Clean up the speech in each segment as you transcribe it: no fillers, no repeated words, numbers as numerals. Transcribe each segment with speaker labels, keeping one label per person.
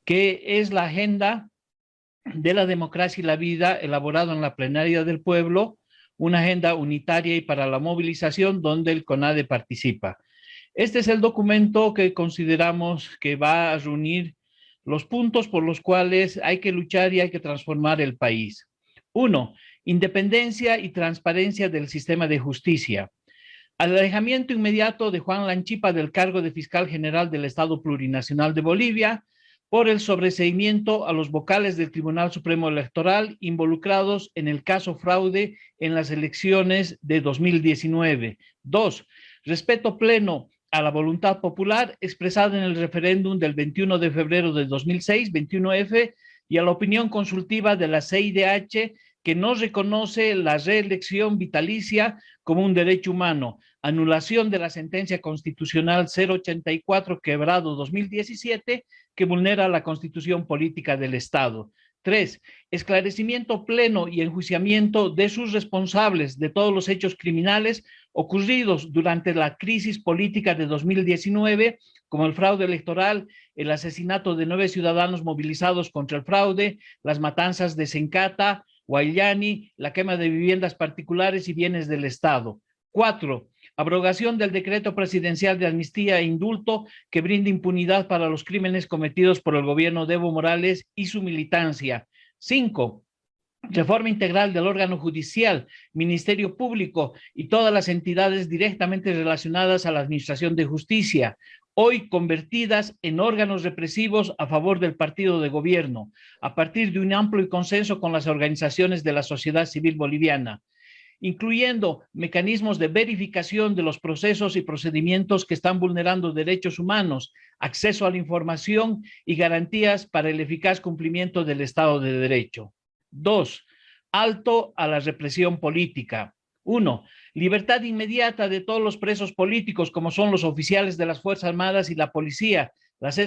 Speaker 1: que es la agenda de la democracia y la vida elaborado en la plenaria del pueblo, una agenda unitaria y para la movilización donde el CONADE participa. Este es el documento que consideramos que va a reunir los puntos por los cuales hay que luchar y hay que transformar el país. 1. Independencia y transparencia del sistema de justicia. Al alejamiento inmediato de Juan Lanchipa del cargo de fiscal general del Estado Plurinacional de Bolivia por el sobreseimiento a los vocales del Tribunal Supremo Electoral involucrados en el caso fraude en las elecciones de 2019. 2. Respeto pleno a la voluntad popular expresada en el referéndum del 21 de febrero de 2006, 21F, y a la opinión consultiva de la CIDH, que no reconoce la reelección vitalicia como un derecho humano, anulación de la sentencia constitucional 084 quebrado 2017, que vulnera la constitución política del Estado. 3. Esclarecimiento pleno y enjuiciamiento de sus responsables de todos los hechos criminales ocurridos durante la crisis política de 2019, como el fraude electoral, el asesinato de 9 ciudadanos movilizados contra el fraude, las matanzas de Sencata, Guayani, la quema de viviendas particulares y bienes del Estado. 4. Abrogación del decreto presidencial de amnistía e indulto que brinda impunidad para los crímenes cometidos por el gobierno de Evo Morales y su militancia. 5. Reforma integral del órgano judicial, Ministerio Público y todas las entidades directamente relacionadas a la administración de justicia, hoy convertidas en órganos represivos a favor del partido de gobierno, a partir de un amplio consenso con las organizaciones de la sociedad civil boliviana, incluyendo mecanismos de verificación de los procesos y procedimientos que están vulnerando derechos humanos, acceso a la información y garantías para el eficaz cumplimiento del Estado de Derecho. 2. Alto a la represión política. 1. Libertad inmediata de todos los presos políticos, como son los oficiales de las Fuerzas Armadas y la policía, las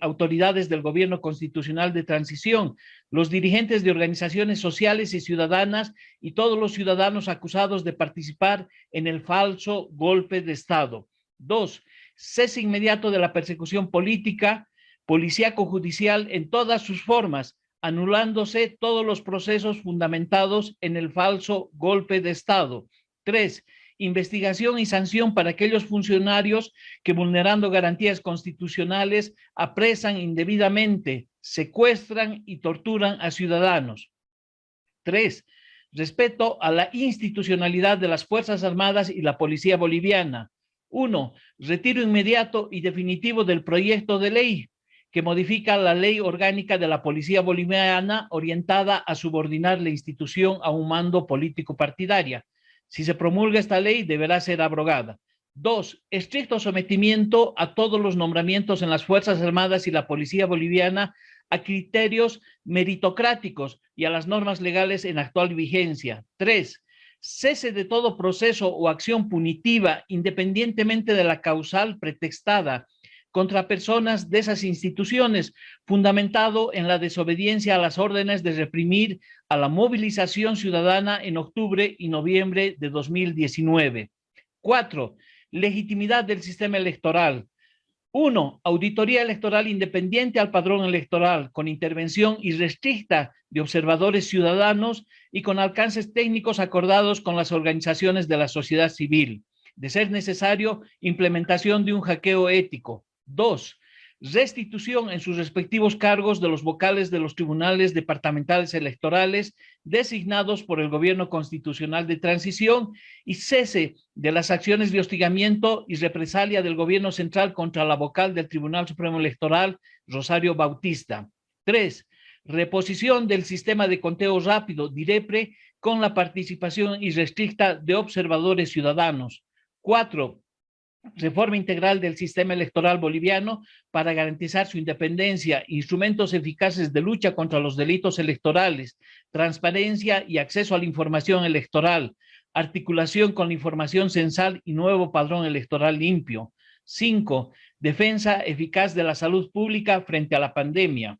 Speaker 1: autoridades del gobierno constitucional de transición, los dirigentes de organizaciones sociales y ciudadanas y todos los ciudadanos acusados de participar en el falso golpe de Estado. 2. Cese inmediato de la persecución política, policíaco-judicial en todas sus formas, anulándose todos los procesos fundamentados en el falso golpe de Estado. 3. Investigación y sanción para aquellos funcionarios que, vulnerando garantías constitucionales, apresan indebidamente, secuestran y torturan a ciudadanos. 3. Respeto a la institucionalidad de las Fuerzas Armadas y la Policía Boliviana. 1. Retiro inmediato y definitivo del proyecto de ley que modifica la ley orgánica de la Policía Boliviana orientada a subordinar la institución a un mando político partidaria. Si se promulga esta ley, deberá ser abrogada. 2. Estricto sometimiento a todos los nombramientos en las Fuerzas Armadas y la Policía Boliviana a criterios meritocráticos y a las normas legales en actual vigencia. 3. Cese de todo proceso o acción punitiva, independientemente de la causal pretextada, contra personas de esas instituciones, fundamentado en la desobediencia a las órdenes de reprimir a la movilización ciudadana en octubre y noviembre de 2019. 4. Legitimidad del sistema electoral. 1. Auditoría electoral independiente al padrón electoral, con intervención irrestricta de observadores ciudadanos y con alcances técnicos acordados con las organizaciones de la sociedad civil. De ser necesario, implementación de un hackeo ético. 2. Restitución en sus respectivos cargos de los vocales de los tribunales departamentales electorales designados por el gobierno constitucional de transición y cese de las acciones de hostigamiento y represalia del gobierno central contra la vocal del Tribunal Supremo Electoral, Rosario Bautista. 3. Reposición del sistema de conteo rápido, DIREPRE, con la participación irrestricta de observadores ciudadanos. 4. Reforma integral del sistema electoral boliviano para garantizar su independencia, instrumentos eficaces de lucha contra los delitos electorales, transparencia y acceso a la información electoral, articulación con la información censal y nuevo padrón electoral limpio. 5. Defensa eficaz de la salud pública frente a la pandemia.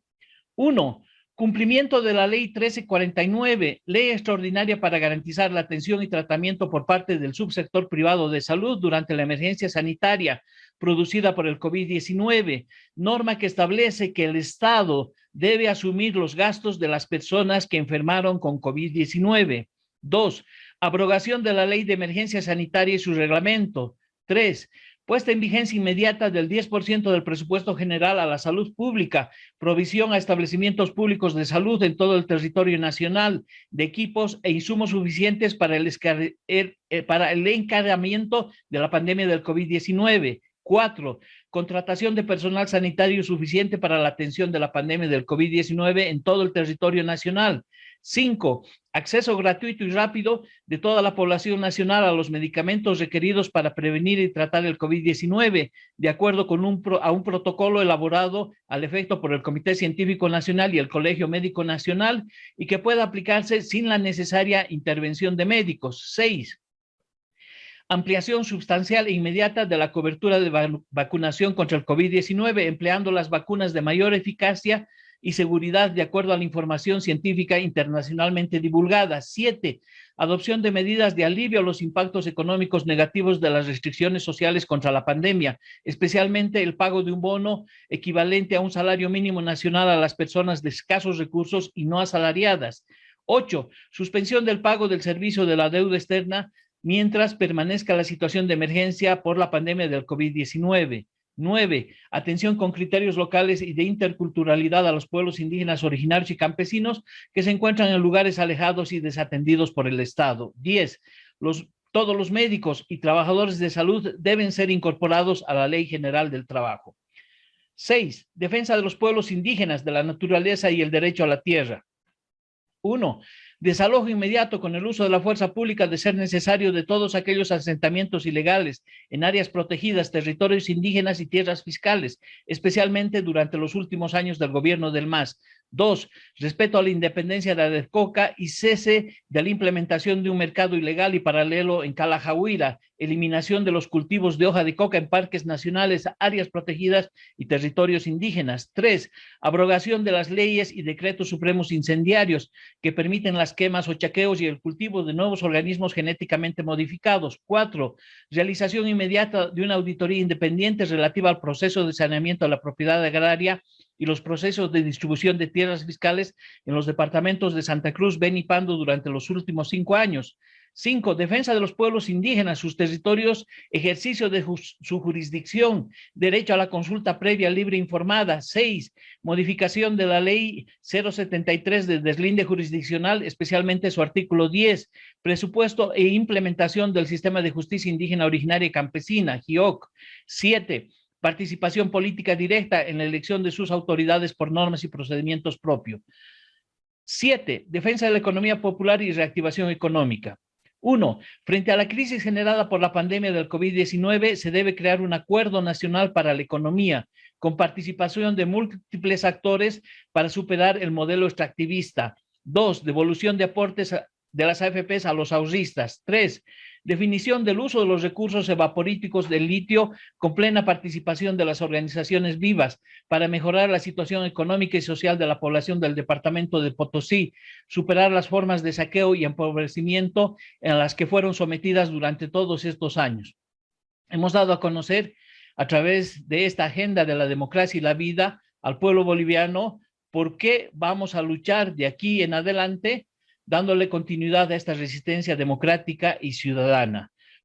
Speaker 1: 1. Cumplimiento de la Ley 1349, Ley Extraordinaria para garantizar la atención y tratamiento por parte del subsector privado de salud durante la emergencia sanitaria producida por el COVID-19, norma que establece que el Estado debe asumir los gastos de las personas que enfermaron con COVID-19. 2. Abrogación de la Ley de Emergencia Sanitaria y su reglamento. 3. Puesta en vigencia inmediata del 10% del presupuesto general a la salud pública, provisión a establecimientos públicos de salud en todo el territorio nacional de equipos e insumos suficientes para el encadenamiento de la pandemia del COVID-19. 4. Contratación de personal sanitario suficiente para la atención de la pandemia del COVID-19 en todo el territorio nacional. 5. Acceso gratuito y rápido de toda la población nacional a los medicamentos requeridos para prevenir y tratar el COVID-19, de acuerdo con un protocolo elaborado al efecto por el Comité Científico Nacional y el Colegio Médico Nacional y que pueda aplicarse sin la necesaria intervención de médicos. 6. Ampliación sustancial e inmediata de la cobertura de vacunación contra el COVID-19, empleando las vacunas de mayor eficacia y seguridad de acuerdo a la información científica internacionalmente divulgada. 7. Adopción de medidas de alivio a los impactos económicos negativos de las restricciones sociales contra la pandemia, especialmente el pago de un bono equivalente a un salario mínimo nacional a las personas de escasos recursos y no asalariadas. 8. Suspensión del pago del servicio de la deuda externa mientras permanezca la situación de emergencia por la pandemia del COVID-19. 9. Atención con criterios locales y de interculturalidad a los pueblos indígenas originarios y campesinos que se encuentran en lugares alejados y desatendidos por el Estado. 10. Todos los médicos y trabajadores de salud deben ser incorporados a la Ley General del Trabajo. 6. Defensa de los pueblos indígenas, de la naturaleza y el derecho a la tierra. 1. Desalojo inmediato con el uso de la fuerza pública de ser necesario de todos aquellos asentamientos ilegales en áreas protegidas, territorios indígenas y tierras fiscales, especialmente durante los últimos años del gobierno del MAS. 2. Respeto a la independencia de Adecoca y cese de la implementación de un mercado ilegal y paralelo en Calajahuira, eliminación de los cultivos de hoja de coca en parques nacionales, áreas protegidas y territorios indígenas. 3. Abrogación de las leyes y decretos supremos incendiarios que permiten las quemas o chaqueos y el cultivo de nuevos organismos genéticamente modificados. 4. Realización inmediata de una auditoría independiente relativa al proceso de saneamiento de la propiedad agraria y los procesos de distribución de tierras fiscales en los departamentos de Santa Cruz, Beni y Pando durante los últimos 5 años. 5. Defensa de los pueblos indígenas, sus territorios, ejercicio de su jurisdicción, derecho a la consulta previa, libre e informada. 6. Modificación de la ley 073 de deslinde jurisdiccional, especialmente su artículo 10. Presupuesto e implementación del sistema de justicia indígena originaria y campesina, GIOC. 7. Participación política directa en la elección de sus autoridades por normas y procedimientos propios. 7. Defensa de la economía popular y reactivación económica. 1. Frente a la crisis generada por la pandemia del COVID-19, se debe crear un acuerdo nacional para la economía, con participación de múltiples actores para superar el modelo extractivista. 2. Devolución de aportes de las AFPs a los ahorristas. 3. Definición del uso de los recursos evaporíticos del litio con plena participación de las organizaciones vivas para mejorar la situación económica y social de la población del departamento de Potosí, superar las formas de saqueo y empobrecimiento en las que fueron sometidas durante todos estos años. Hemos dado a conocer a través de esta agenda de la democracia y la vida al pueblo boliviano por qué vamos a luchar de aquí en adelante dándole continuidad a esta resistencia democrática y ciudadana.